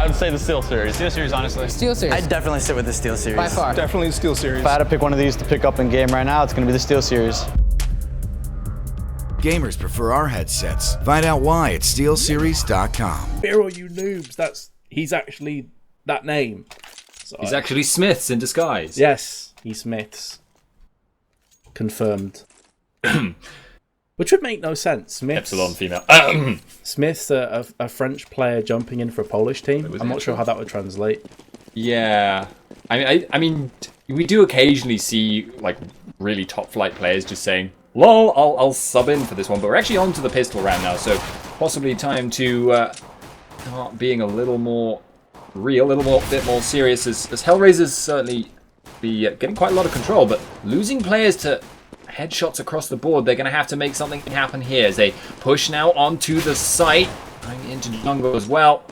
I would say the Steel Series. Steel Series, honestly. Steel Series. I'd definitely sit with the Steel Series. By far. Definitely the Steel Series. If I had to pick one of these to pick up in game right now, it's going to be the Steel Series. Gamers prefer our headsets. Find out why at SteelSeries.com. Hero, you noobs. He's actually that name. So He's actually Smiths in disguise. Yes, he's Smiths. Confirmed. Which would make no sense. Smiths, Epsilon female. Smith's a French player jumping in for a Polish team. I'm not sure how that would translate. Yeah. I mean, we do occasionally see like really top flight players just saying, "Lol, I'll sub in for this one." But we're actually on to the pistol round now, so possibly time to start being a little more real, bit more serious. As HellRaisers certainly be getting quite a lot of control, but losing players to headshots across the board, they're going to have to make something happen here as they push now onto the site, going into jungle as well.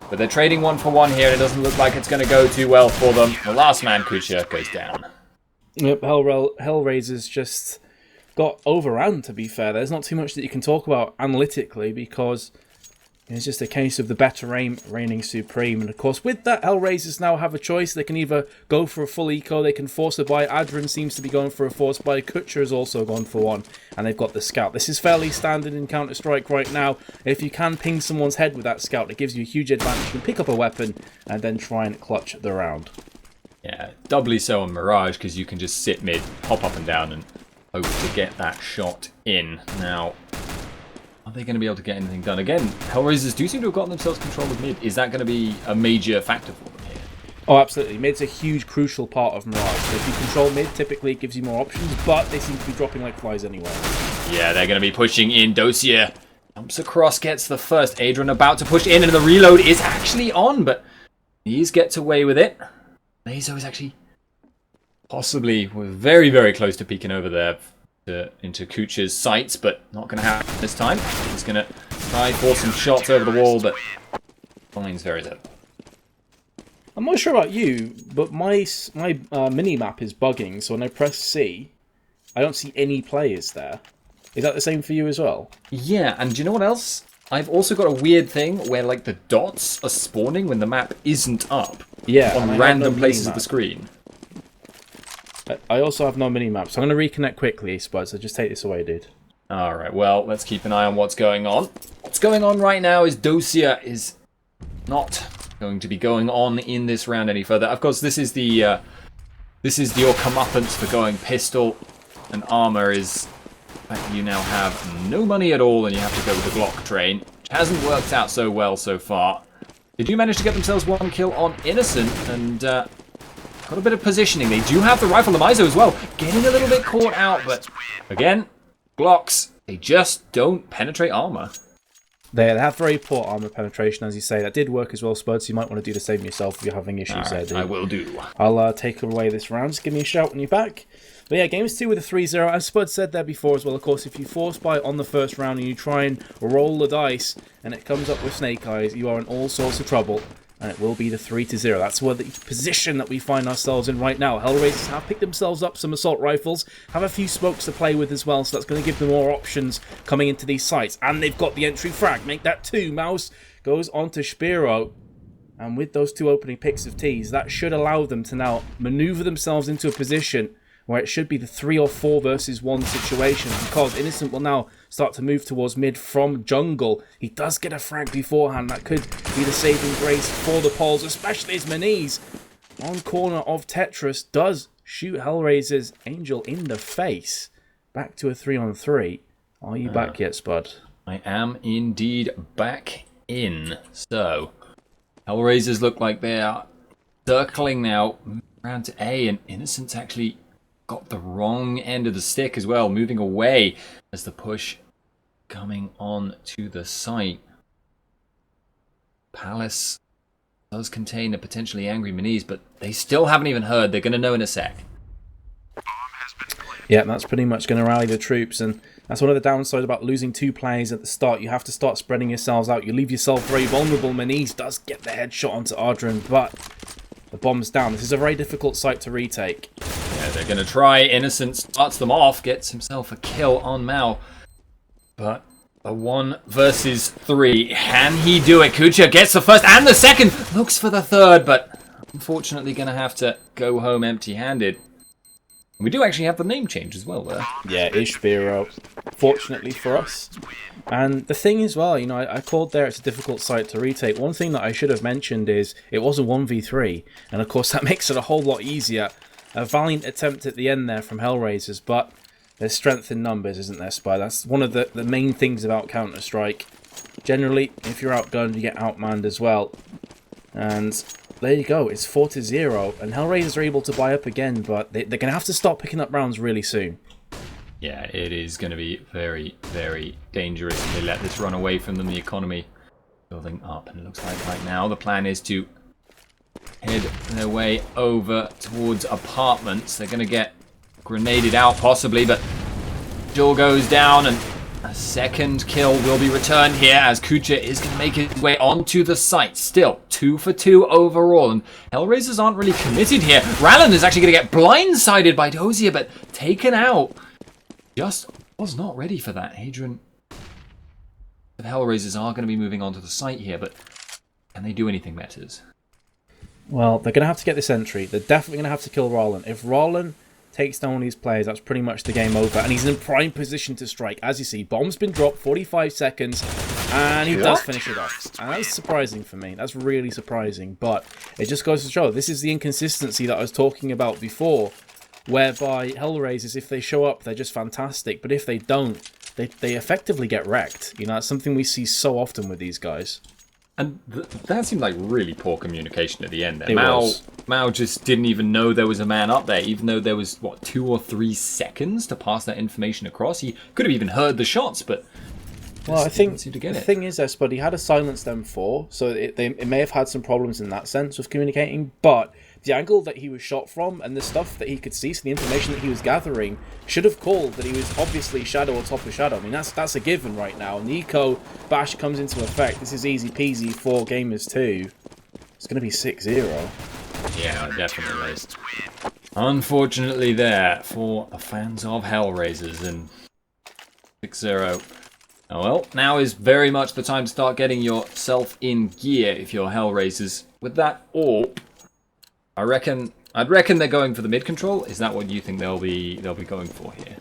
But they're trading 1 for 1 here, and it doesn't look like it's going to go too well for them. The last man, Kucha, goes down. Yep, HellRaisers just got overrun, to be fair. There's not too much that you can talk about analytically because it's just a case of the better aim reigning supreme. And of course, with that, HellRaisers now have a choice. They can either go for a full eco, they can force a buy. Adrian seems to be going for a force buy. Kucha has also gone for one, and they've got the scout. This is fairly standard in Counter-Strike right now. If you can ping someone's head with that scout, it gives you a huge advantage. You can pick up a weapon and then try and clutch the round. Yeah, doubly so on Mirage, because you can just sit mid, hop up and down, and hope to get that shot in. Now, are they going to be able to get anything done? Again, HellRaisers do seem to have gotten themselves control of mid. Is that going to be a major factor for them here? Oh, absolutely. Mid's a huge, crucial part of Mirage. So if you control mid, typically it gives you more options, but they seem to be dropping like flies anyway. Yeah, they're going to be pushing in. Dosia jumps across, gets the first. Adrian about to push in, and the reload is actually on, but these gets away with it. Lazo is actually possibly very, very close to peeking over there into Kucha's sights, but not going to happen this time. He's going to try for some shots over the wall, but finds very little. I'm not sure about you, but my mini-map is bugging, so when I press C, I don't see any players there. Is that the same for you as well? Yeah, and do you know what else? I've also got a weird thing where like the dots are spawning when the map isn't up. Yeah, on random places of the screen. I also have no mini-map, so I'm going to reconnect quickly, Spud, so just take this away, dude. Alright, well, let's keep an eye on what's going on. What's going on right now is Dosia is not going to be going on in this round any further. Of course, this is your comeuppance for going pistol, and armor is the fact that you now have no money at all and you have to go with the Glock train, which hasn't worked out so well so far. They do manage to get themselves 1 kill on Innocent, and got a bit of positioning. They do have the rifle, the Mizo as well, getting a little bit caught out, but again, Glocks, they just don't penetrate armor. They have very poor armor penetration, as you say. That did work as well, Spud, so you might want to do the same yourself if you're having issues there, dude. I will do. I'll take away this round. Just give me a shout when you're back. But yeah, Gamers2 with a 3-0. As Spud said there before as well, of course, if you force buy on the first round and you try and roll the dice and it comes up with Snake Eyes, you are in all sorts of trouble. And it will be the 3-0. That's where the position that we find ourselves in right now. HellRaisers have picked themselves up some assault rifles, have a few smokes to play with as well, so that's going to give them more options coming into these sites. And they've got the entry frag. Make that 2. Mouse goes on to Spiro. And with those 2 opening picks of tees, that should allow them to now maneuver themselves into a position where it should be the 3 or 4 versus 1 situation, because Innocent will now start to move towards mid from jungle. He does get a frag beforehand. That could be the saving grace for the Poles, especially as Maniz on corner of Tetris does shoot HellRaisers Angel in the face. Back to a 3-on-3. Are you back yet, Spud? I am indeed back in. So, HellRaisers look like they are circling now, around to A, and Innocent's actually got the wrong end of the stick as well, moving away as the push coming on to the site. Palace does contain a potentially angry Maniz, but they still haven't even heard. They're going to know in a sec. Yeah, that's pretty much going to rally the troops, and that's one of the downsides about losing 2 players at the start. You have to start spreading yourselves out. You leave yourself very vulnerable. Maniz does get the headshot onto Ardren, but the bomb's down. This is a very difficult site to retake. Yeah, they're going to try. Innocent starts them off, gets himself a kill on Mao. But A 1 versus 3. Can he do it? Kucha gets the first and the second. Looks for the third, but unfortunately going to have to go home empty-handed. We do actually have the name change as well there. Yeah, Ishbiro, fortunately for us. And the thing as well, you know, I called there it's a difficult site to retake. One thing that I should have mentioned is it was a 1v3, and of course that makes it a whole lot easier. A valiant attempt at the end there from HellRaisers, but there's strength in numbers, isn't there, Spy? That's one of the main things about Counter-Strike. Generally, if you're outgunned, you get outmanned as well. And there you go, it's 4-0, and HellRaisers are able to buy up again, but they're going to have to start picking up rounds really soon. Yeah, it is going to be very, very dangerous if they let this run away from them. The economy building up, and it looks like right now the plan is to head their way over towards apartments. They're going to get grenaded out possibly, but Joel goes down, and a second kill will be returned here as Kucha is going to make his way onto the site. Still 2 for 2 overall, and HellRaisers aren't really committed here. Rallen is actually going to get blindsided by Dozier, but taken out. Just was not ready for that. Hadrian. The HellRaisers are going to be moving on to the site here, but can they do anything matters? Well, they're going to have to get this entry. They're definitely going to have to kill Rallen. If Rallen takes down these players, that's pretty much the game over, and he's in prime position to strike. As you see, bomb's been dropped, 45 seconds, and he does finish it off. And that's surprising for me. That's really surprising, but it just goes to show this is the inconsistency that I was talking about before, whereby HellRaisers, if they show up, they're just fantastic, but if they don't, they effectively get wrecked. You know, that's something we see so often with these guys. And that seemed like really poor communication at the end there. It was. Mao just didn't even know there was a man up there, even though there was, what, 2 or 3 seconds to pass that information across. He could have even heard the shots, but well, I think to get the thing is, but he had a silenced M4, so it may have had some problems in that sense with communicating, but the angle that he was shot from and the stuff that he could see, so the information that he was gathering, should have called that he was obviously Shadow or top of Shadow. I mean, that's a given right now. And the Eco Bash comes into effect. This is easy peasy for Gamers2. It's going to be 6-0. Yeah, definitely. Unfortunately there for the fans of HellRaisers, and 6-0. Oh well, now is very much the time to start getting yourself in gear if you're HellRaisers. With that AWP, I'd reckon they're going for the mid control. Is that what you think they'll be going for here?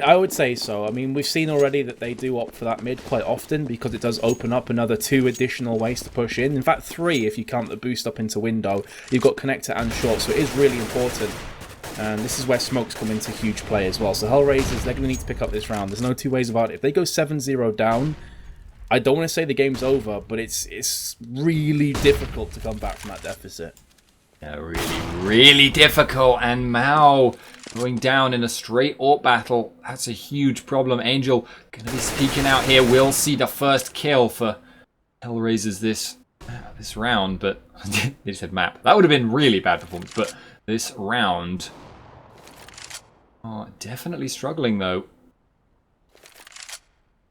I would say so. I mean, we've seen already that they do opt for that mid quite often because it does open up another 2 additional ways to push in. In fact, 3 if you count the boost up into window. You've got connector and short, so it is really important. And this is where smokes come into huge play as well. So HellRaisers, they're going to need to pick up this round. There's no 2 ways about it. If they go 7-0 down, I don't want to say the game's over, but it's really difficult to come back from that deficit. Yeah, really, really difficult. And Mao going down in a straight AWP battle. That's a huge problem. Angel going to be speaking out here. We'll see the first kill for HellRaisers this round. But they said map. That would have been really bad performance. But this round, definitely struggling though.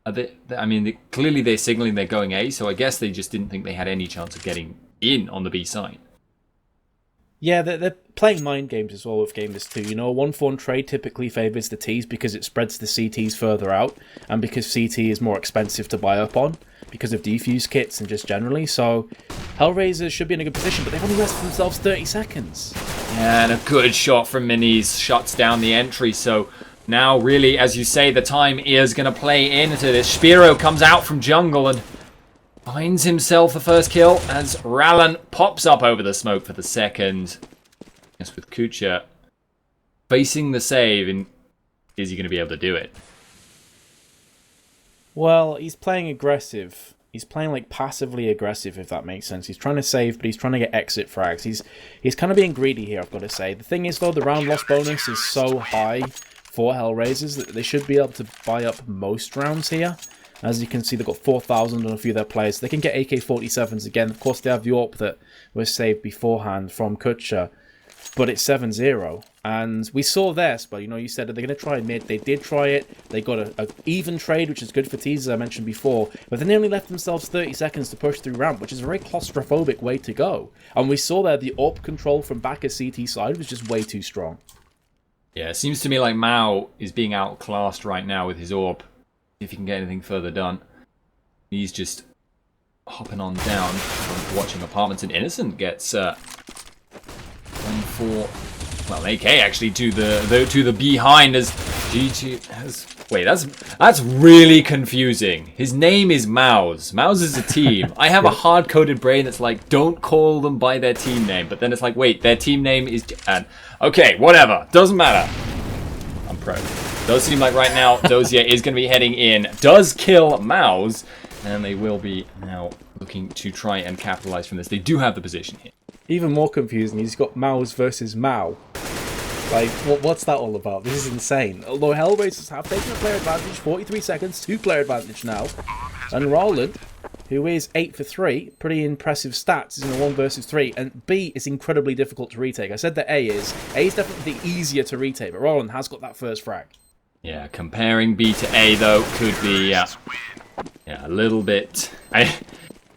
Clearly they're signaling they're going A. So I guess they just didn't think they had any chance of getting in on the B side. Yeah, they're playing mind games as well with Gamers2. You know, a 1-for-1 trade typically favours the Ts because it spreads the CTs further out, and because CT is more expensive to buy up on, because of defuse kits and just generally. So, HellRaisers should be in a good position, but they've only rested themselves 30 seconds. Yeah, and a good shot from Minis shuts down the entry, so now really, as you say, the time is going to play into this. Spiro comes out from jungle and finds himself the first kill as Rallen pops up over the smoke for the second. Yes, with Kucha facing the save, and is he going to be able to do it? Well, he's playing aggressive. He's playing like passively aggressive, if that makes sense. He's trying to save, but he's trying to get exit frags. He's kind of being greedy here, I've got to say. The thing is, though, the round loss bonus is so high for HellRaisers that they should be able to buy up most rounds here. As you can see, they've got 4,000 on a few of their players. They can get AK-47s again. Of course, they have the AWP that was saved beforehand from Kucha. But it's 7-0. And we saw this, but you know, you said that they're going to try mid. They did try it. They got an even trade, which is good for T's, as I mentioned before. But then they only left themselves 30 seconds to push through ramp, which is a very claustrophobic way to go. And we saw there the AWP control from back at CT side was just way too strong. Yeah, it seems to me like Mao is being outclassed right now with his AWP. If he can get anything further done. He's just hopping on down from watching Apartments, and Innocent gets 1 for, well, AK actually to the behind as G2 has. Wait, that's really confusing. His name is Mouse. Mouse is a team. I have a hard-coded brain that's like, don't call them by their team name. But then it's like, wait, their team name is... And okay, whatever. Doesn't matter. I'm pro. Does seem like right now, Dozier is going to be heading in. Does kill Mouse. And they will be now looking to try and capitalize from this. They do have the position here. Even more confusing, he's got Mouse versus Mao. Like, what's that all about? This is insane. Although HellRaisers have taken a player advantage, 43 seconds, 2-player advantage now. And Roland, who is 8 for 3, pretty impressive stats, is in a 1 versus 3. And B is incredibly difficult to retake. I said that A is definitely easier to retake, but Roland has got that first frag. Yeah, comparing B to A, though, could be yeah, a little bit...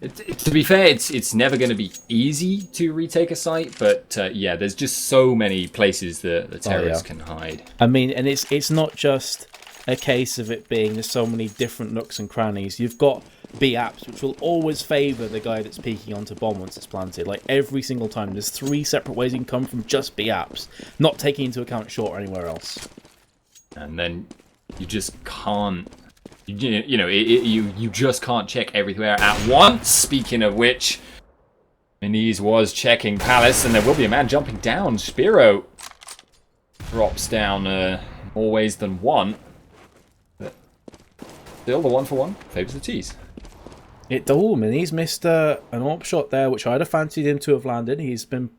to be fair, it's never going to be easy to retake a site, but yeah, there's just so many places that the terrorists can hide. I mean, and it's not just a case of it being there's so many different nooks and crannies. You've got B apps, which will always favour the guy that's peeking onto bomb once it's planted. Like every single time, there's 3 separate ways you can come from just B apps, not taking into account short or anywhere else. And then you just can't. You know, you just can't check everywhere at once. Speaking of which, Minis was checking Palace, and there will be a man jumping down. Spiro drops down more ways than one. But still, the 1-for-1 favours the T's. Minis missed an AWP shot there, which I'd have fancied him to have landed. He's been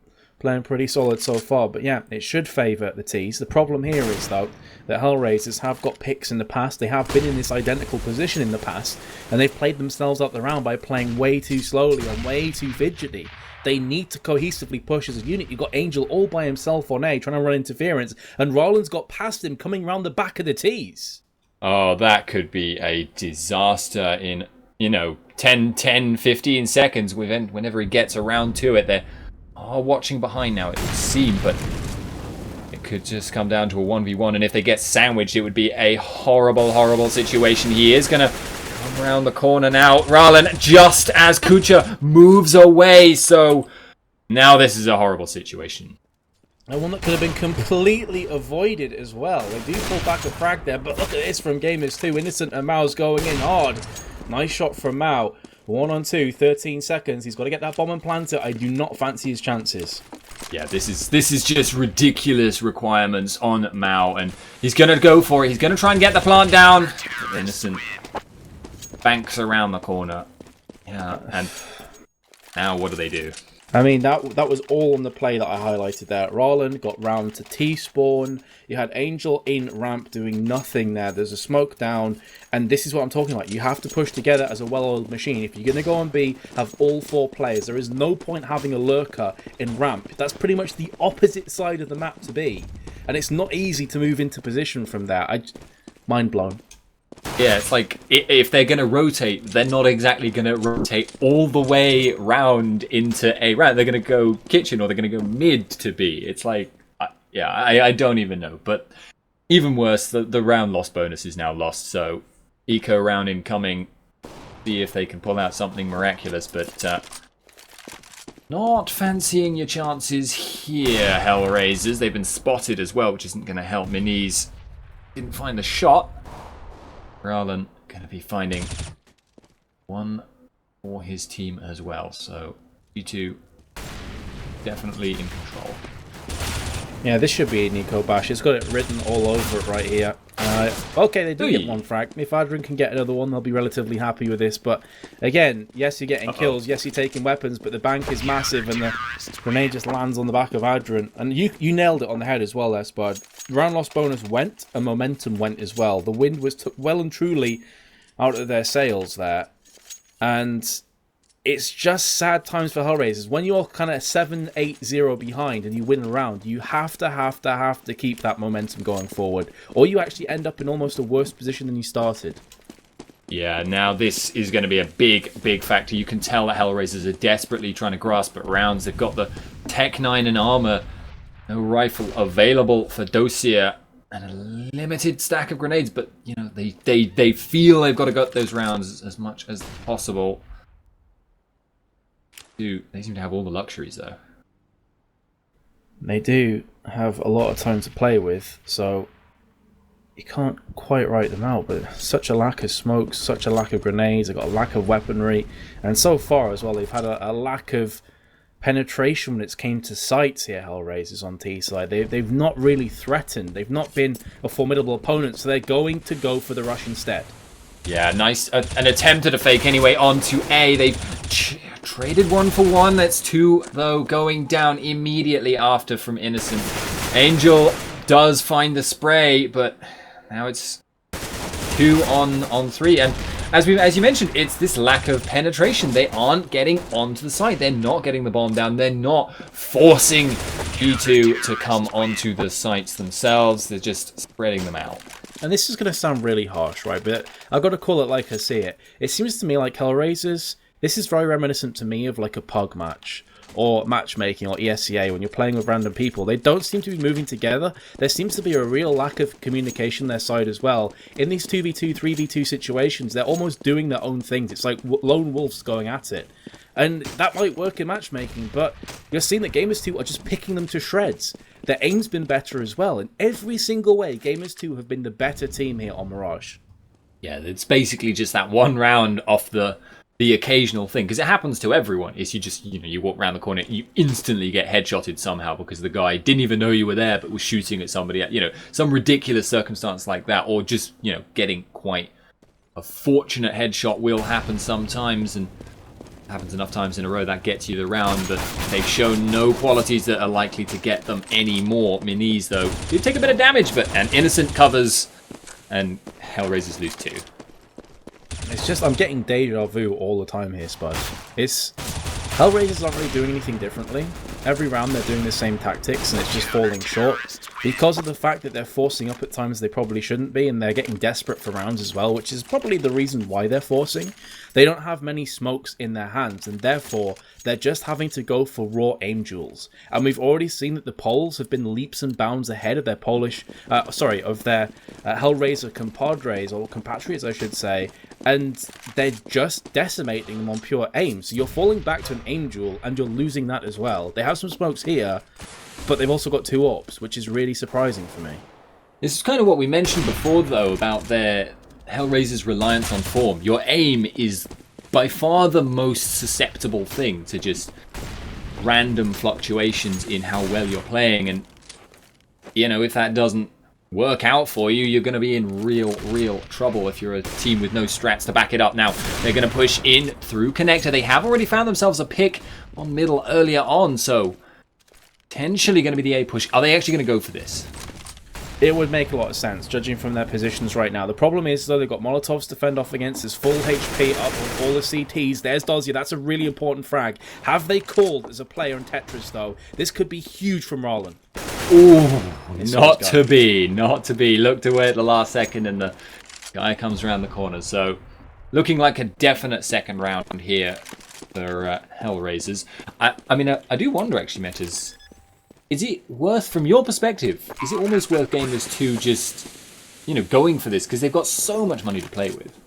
playing pretty solid so far, but yeah, it should favour the T's. The problem here is, though, that HellRaisers have got picks in the past. They have been in this identical position in the past, and they've played themselves out the round by playing way too slowly and way too fidgety. They need to cohesively push as a unit. You've got Angel all by himself on A, trying to run interference, and Roland's got past him coming round the back of the T's. Oh, that could be a disaster in, 10, 15 seconds whenever he gets around to it. They're watching behind now, it would seem, but it could just come down to a 1v1, and if they get sandwiched, it would be a horrible, horrible situation. He is going to come around the corner now, Rallen, just as Kucha moves away, so now this is a horrible situation. And one that could have been completely avoided as well. They do pull back a frag there, but look at this from Gamers2. Innocent and Mao's going in hard. Nice shot from Mao. 1 on 2, 13 seconds. He's got to get that bomb and plant it. I do not fancy his chances. Yeah, this is just ridiculous requirements on Mao, and he's going to go for it. He's going to try and get the plant down. Innocent banks around the corner. Yeah, and now what do they do? I mean, that was all on the play that I highlighted there. Roland got round to T-spawn. You had Angel in ramp doing nothing there. There's a smoke down. And this is what I'm talking about. You have to push together as a well-oiled machine. If you're going to go on B, have all 4 players. There is no point having a lurker in ramp. That's pretty much the opposite side of the map to B. And it's not easy to move into position from there. Mind blown. Yeah, it's like, if they're going to rotate, they're not exactly going to rotate all the way round into A. Right, they're going to go kitchen, or they're going to go mid to B. It's like, yeah, I don't even know. But even worse, the round loss bonus is now lost. So, eco round incoming. See if they can pull out something miraculous. But not fancying your chances here, HellRaisers. They've been spotted as well, which isn't going to help. Minis didn't find the shot. Rallen going to be finding one for his team as well. So G2 definitely in control. Yeah, this should be an eco bash. It's got it written all over it right here. Okay, they do get 1 frag. If Adrian can get another one, they'll be relatively happy with this. But again, yes, you're getting kills. Yes, you're taking weapons, but the bank is massive, and the grenade just lands on the back of Adrian. And you nailed it on the head as well there, Spud. Round loss bonus went, and momentum went as well. The wind was took well and truly out of their sails there. And it's just sad times for HellRaisers. When you're kind of 7-8-0 behind and you win a round, you have to keep that momentum going forward, or you actually end up in almost a worse position than you started. Yeah, now this is going to be a big factor. You can tell that HellRaisers are desperately trying to grasp at rounds. They've got the Tech 9 and armor, no rifle available for Dossier, and a limited stack of grenades, but you know they feel they've got to gut those rounds as much as possible. Dude, they seem to have all the luxuries though. They do have a lot of time to play with, so you can't quite write them out, but such a lack of smokes, such a lack of grenades, they've got a lack of weaponry, and so far as well, they've had a lack of penetration when it's came to sights here, HellRaisers on T-side. They've not really threatened, they've not been a formidable opponent, so they're going to go for the rush instead. Yeah, nice. An attempt at a fake anyway onto A. They've traded 1 for 1. That's 2, though, going down immediately after from Innocent. Angel does find the spray, but now it's 2 on 3. And as you mentioned, it's this lack of penetration. They aren't getting onto the site. They're not getting the bomb down. They're not forcing P2 to come onto the sites themselves. They're just spreading them out. And this is going to sound really harsh, right? But I've got to call it like I see it. It seems to me like HellRaisers, this is very reminiscent to me of like a PUG match or matchmaking or ESCA when you're playing with random people. They don't seem to be moving together. There seems to be a real lack of communication their side as well. In these 2v2, 3v2 situations, they're almost doing their own things. It's like lone wolves going at it. And that might work in matchmaking, but you're seeing that Gamers2 are just picking them to shreds. Their aim's been better as well. In every single way, Gamers2 have been the better team here on Mirage. Yeah, it's basically just that one round off the occasional thing, because it happens to everyone. It's you walk around the corner, you instantly get headshotted somehow because the guy didn't even know you were there but was shooting at somebody at, some ridiculous circumstance like that, or just, getting quite a fortunate headshot will happen sometimes, and happens enough times in a row that gets you the round, but they've shown no qualities that are likely to get them any more. Minis, though, do take a bit of damage, but an Innocent covers, and HellRaisers lose 2. It's just, I'm getting deja vu all the time here, Spud. HellRaisers aren't really doing anything differently. Every round they're doing the same tactics and it's just falling short. Because of the fact that they're forcing up at times they probably shouldn't be, and they're getting desperate for rounds as well, which is probably the reason why they're forcing. They don't have many smokes in their hands, and therefore they're just having to go for raw aim duels. And we've already seen that the Poles have been leaps and bounds ahead of their HellRaiser compadres, or compatriots I should say, and they're just decimating them on pure aim. So you're falling back to an aim duel and you're losing that as well. They have some smokes here, but they've also got 2 AWPs, which is really surprising for me. This is kind of what we mentioned before, though, about their HellRaiser's reliance on form. Your aim is by far the most susceptible thing to just random fluctuations in how well you're playing, and if that doesn't work out for you, you're going to be in real trouble if you're a team with no strats to back it up. Now, they're going to push in through connector. They have already found themselves a pick on middle earlier on, so potentially going to be the A push. Are they actually going to go for this? It would make a lot of sense, judging from their positions right now. The problem is, though, they've got Molotovs to fend off against. There's full HP up on all the CTs. There's Dozia. That's a really important frag. Have they called as a player in Tetris, though? This could be huge from Rollin. Ooh, not to be. Looked away at the last second, and the guy comes around the corner. So, looking like a definite second round here for HellRaisers. I do wonder, actually, Metas, is it worth, from your perspective, is it almost worth Gamers2 just, going for this? Because they've got so much money to play with.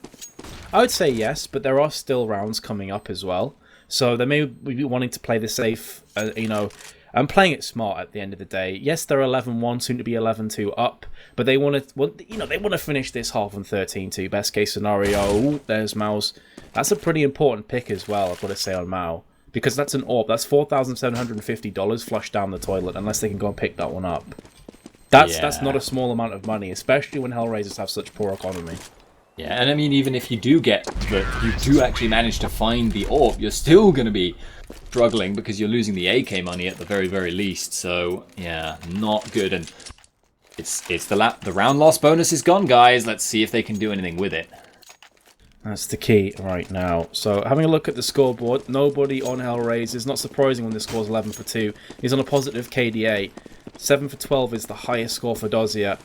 I would say yes, but there are still rounds coming up as well. So they may be wanting to play the safe, and playing it smart at the end of the day. Yes, they're 11-1, soon to be 11-2 up, but they want to finish this half on 13-2. Best case scenario. Ooh, there's Mao's. That's a pretty important pick as well, I've got to say, on Mao. Because that's an AWP. That's $4,750 flushed down the toilet, unless they can go and pick that one up. That's not a small amount of money, especially when HellRaisers have such poor economy. Yeah, and I mean, even if you do actually manage to find the AWP, you're still going to be struggling because you're losing the AK money at the very, very least. So, yeah, not good. And it's the round loss bonus is gone, guys. Let's see if they can do anything with it. That's the key right now. So, having a look at the scoreboard, nobody on HellRaisers. Not surprising when the score's 11 for 2. He's on a positive KDA. 7 for 12 is the highest score for Dozia.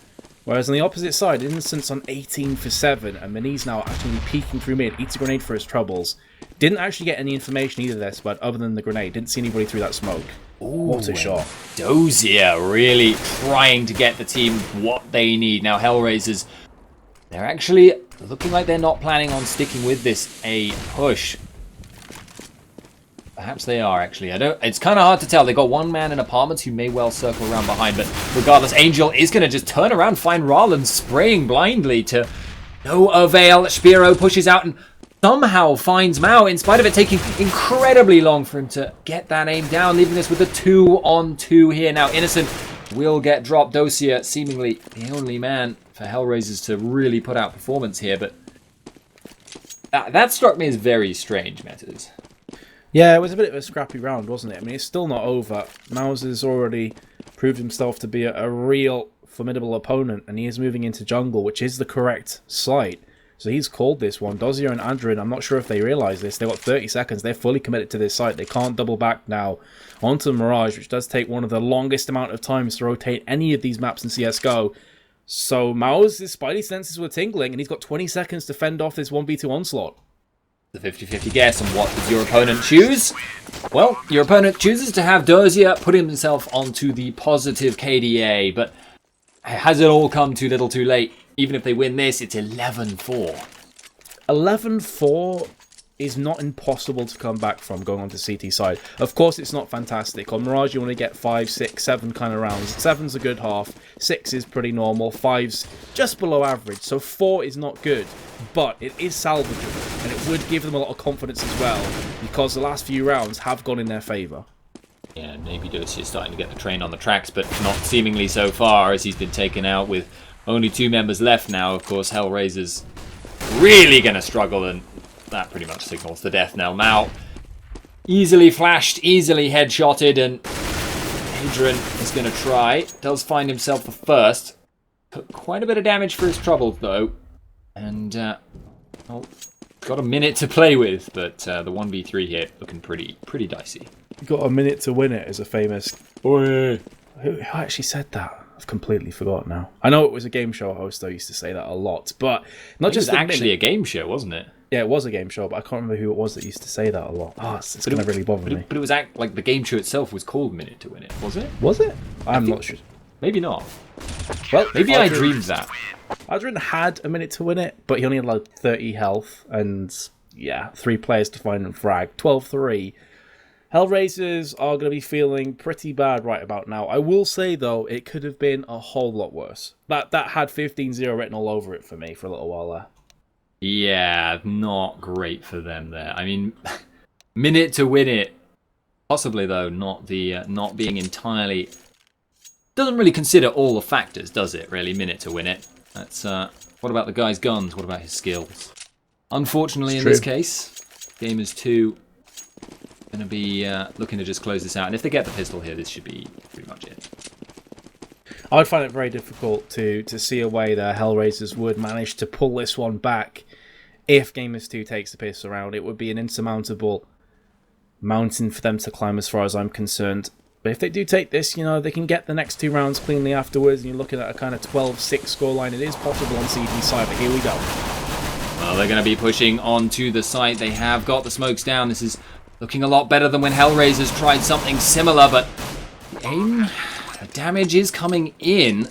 Whereas on the opposite side, Innocent's on 18 for 7, and Mani's now actually peeking through mid, eats a grenade for his troubles. Didn't actually get any information either there, Spud, other than the grenade. Didn't see anybody through that smoke. What a shot. Dozier really trying to get the team what they need. Now, HellRaisers, they're actually looking like they're not planning on sticking with this A push. Perhaps they are, actually. It's kind of hard to tell. They got one man in apartments who may well circle around behind, but regardless, Angel is going to just turn around, find Rollins spraying blindly to no avail. Spiro pushes out and somehow finds Mao, in spite of it taking incredibly long for him to get that aim down, leaving us with a 2-on-2 here. Now, Innocent will get dropped. Dozier, seemingly the only man for HellRaisers to really put out performance here, but that struck me as very strange, Metas. Yeah, it was a bit of a scrappy round, wasn't it? I mean, it's still not over. Mauser's already proved himself to be a real formidable opponent, and he is moving into jungle, which is the correct site. So he's called this one. Dozier and Adrian, I'm not sure if they realise this. They've got 30 seconds. They're fully committed to this site. They can't double back now onto the Mirage, which does take one of the longest amount of times to rotate any of these maps in CSGO. So Mao's spidey senses were tingling, and he's got 20 seconds to fend off this 1v2 onslaught. The 50-50 guess, and what does your opponent choose? Well, your opponent chooses to have Dozier put himself onto the positive KDA, but has it all come too little too late? Even if they win this, it's 11-4. 11-4 is not impossible to come back from going on to CT side. Of course, it's not fantastic. On Mirage, you want to get 5, 6, 7 kind of rounds. 7's a good half. 6 is pretty normal. 5's just below average. So 4 is not good, but it is salvageable, and it would give them a lot of confidence as well, because the last few rounds have gone in their favour. Yeah, maybe Dozier is starting to get the train on the tracks, but not seemingly so far, as he's been taken out with only 2 members left now. Of course, HellRaisers really going to struggle, and that pretty much signals the death now. Mao easily flashed, easily headshotted, and Adrian is going to try. Does find himself the first. Took quite a bit of damage for his troubles, though. And, well, got a minute to play with, but the 1v3 here looking pretty dicey. Got a minute to win it is a famous... Oi. Who actually said that? I've completely forgot now. I know it was a game show host. I used to say that a lot, but not just actually a game show, wasn't it? Yeah, it was a game show, but I can't remember who it was that used to say that a lot. Oh, it's going to really bother me. But it was like the game show itself was called Minute to Win It, was it? Was it? I'm not sure. Maybe not. Well, maybe I dreamed that. Adrian had a minute to win it, but he only had like 30 health, and yeah, 3 players to find and frag. 12-3. HellRaisers are going to be feeling pretty bad right about now. I will say, though, it could have been a whole lot worse. That had 15-0 written all over it for me for a little while there. Yeah, not great for them there. I mean, minute to win it. Possibly, though, not being entirely... Doesn't really consider all the factors, does it, really? Minute to win it. That's, what about the guy's guns? What about his skills? Unfortunately, in this case, Gamers2 going to be looking to just close this out. And if they get the pistol here, this should be pretty much it. I would find it very difficult to see a way that HellRaisers would manage to pull this one back if Gamers2 takes the piss around. It would be an insurmountable mountain for them to climb as far as I'm concerned. But if they do take this, you know, they can get the next 2 rounds cleanly afterwards, and you're looking at a kind of 12-6 scoreline. It is possible on CT side, but here we go. Well, they're going to be pushing onto the site. They have got the smokes down. This is looking a lot better than when HellRaisers tried something similar, but the damage is coming in.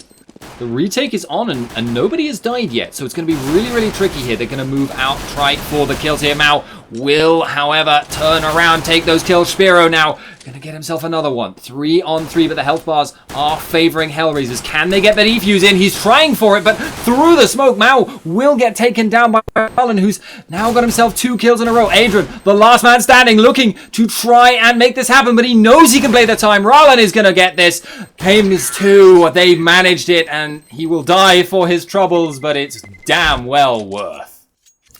The retake is on, and nobody has died yet, so it's going to be really tricky here. They're going to move out, try for the kills here. Mao will, however, turn around, take those kills. Spiro now going to get himself another one. 3-on-3, but the health bars are favoring HellRaisers. Can they get the defuse in? He's trying for it, but through the smoke, Mao will get taken down by Allen, who's now got himself 2 kills in a row. Adrian, the last man standing, looking to try and make this happen, but he knows he can play the time. Rollin is going to get this. Gamers2, they managed it, and he will die for his troubles, but it's damn well worth.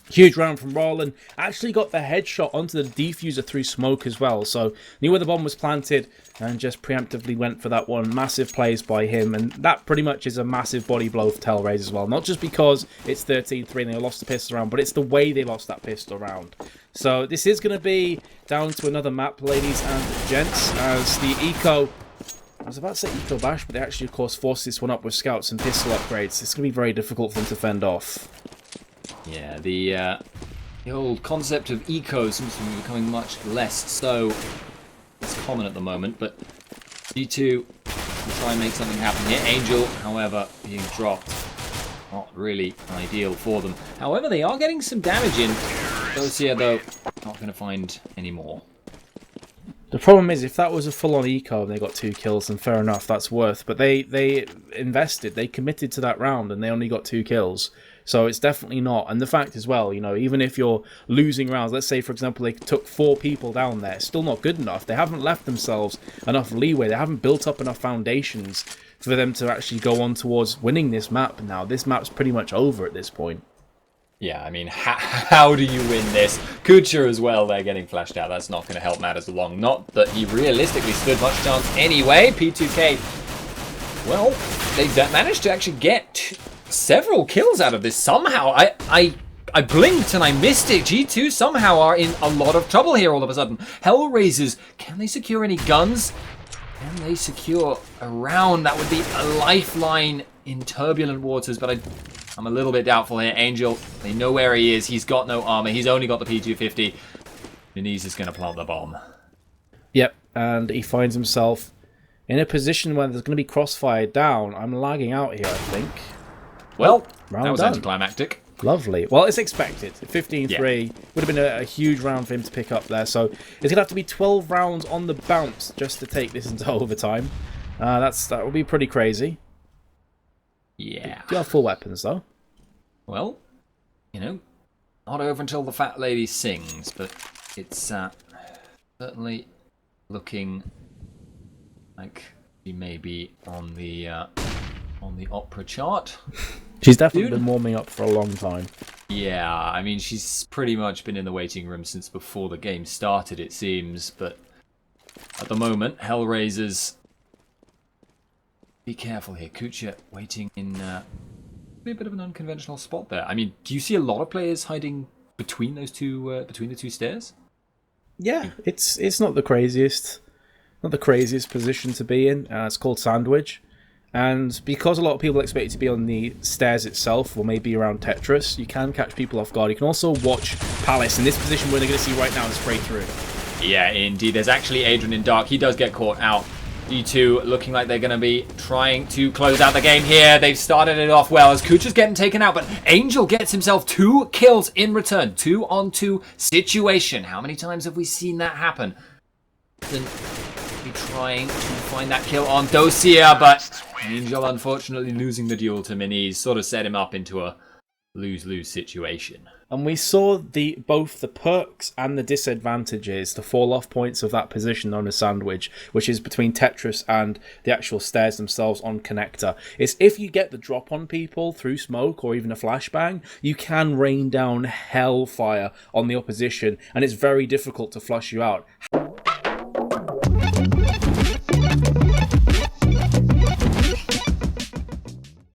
Huge round from Roland. Actually got the headshot onto the defuser through smoke as well. So knew where the bomb was planted and just preemptively went for that one. Massive plays by him. And that pretty much is a massive body blow for HellRaisers as well. Not just because it's 13-3 and they lost the pistol round, but it's the way they lost that pistol round. So this is going to be down to another map, ladies and gents, as the Eco... I was about to say Eco Bash, but they actually, of course, forced this one up with scouts and pistol upgrades. It's going to be very difficult for them to fend off. Yeah, the old concept of eco seems to be becoming much less so. It's common at the moment, but G2 will try and make something happen here. Angel, however, being dropped. Not really ideal for them. However, they are getting some damage in. GOCL, though, not going to find any more. The problem is, if that was a full-on eco and they got 2 kills, then fair enough, that's worth. But they invested, they committed to that round, and they only got 2 kills. So it's definitely not. And the fact as well, you know, even if you're losing rounds, let's say, for example, they took 4 people down there, it's still not good enough. They haven't left themselves enough leeway. They haven't built up enough foundations for them to actually go on towards winning this map now. This map's pretty much over at this point. Yeah, I mean, how do you win this? Kucha as well, they're getting flashed out. That's not going to help matters along. Not that he realistically stood much chance anyway. P2K, well, they've managed to actually get several kills out of this somehow. I blinked and I missed it. G2 somehow are in a lot of trouble here all of a sudden. HellRaisers, can they secure any guns? Can they secure a round? That would be a lifeline in turbulent waters, but I'm a little bit doubtful here. Angel, they know where he is. He's got no armor. He's only got the P250. Denise is going to plant the bomb. Yep, and he finds himself in a position where there's going to be crossfire down. I'm lagging out here, I think. Well, round that was done. anticlimactic. Lovely. Well, it's expected. 15-3 would have been a huge round for him to pick up there. So it's going to have to be 12 rounds on the bounce just to take this into overtime. That would be pretty crazy. Yeah. Do you have full weapons, though? Well, you know, not over until the fat lady sings, but it's certainly looking like she may be on the opera chart. She's definitely been warming up for a long time. Yeah, I mean, she's pretty much been in the waiting room since before the game started, it seems, but at the moment, HellRaisers, be careful here. Kucha waiting in be a bit of an unconventional spot there. I mean, do you see a lot of players hiding between those two between the two stairs? Yeah, it's not the craziest position to be in. It's called sandwich. And because a lot of people expect it to be on the stairs itself, or maybe around Tetris, you can catch people off guard. You can also watch Palace in this position where they're going to see right now and spray through. Yeah, indeed. There's actually Adrian in dark. He does get caught out. G2 looking like they're going to be trying to close out the game here. They've started it off well as Kucha's getting taken out, but Angel gets himself 2 kills in return. 2-on-2 situation. How many times have we seen that happen? Be trying to find that kill on GOCL, but Angel unfortunately losing the duel to Minis sort of set him up into a lose-lose situation. And we saw both the perks and the disadvantages, the fall-off points of that position known as sandwich, which is between Tetris and the actual stairs themselves on connector. It's if you get the drop on people through smoke or even a flashbang, you can rain down hellfire on the opposition, and it's very difficult to flush you out.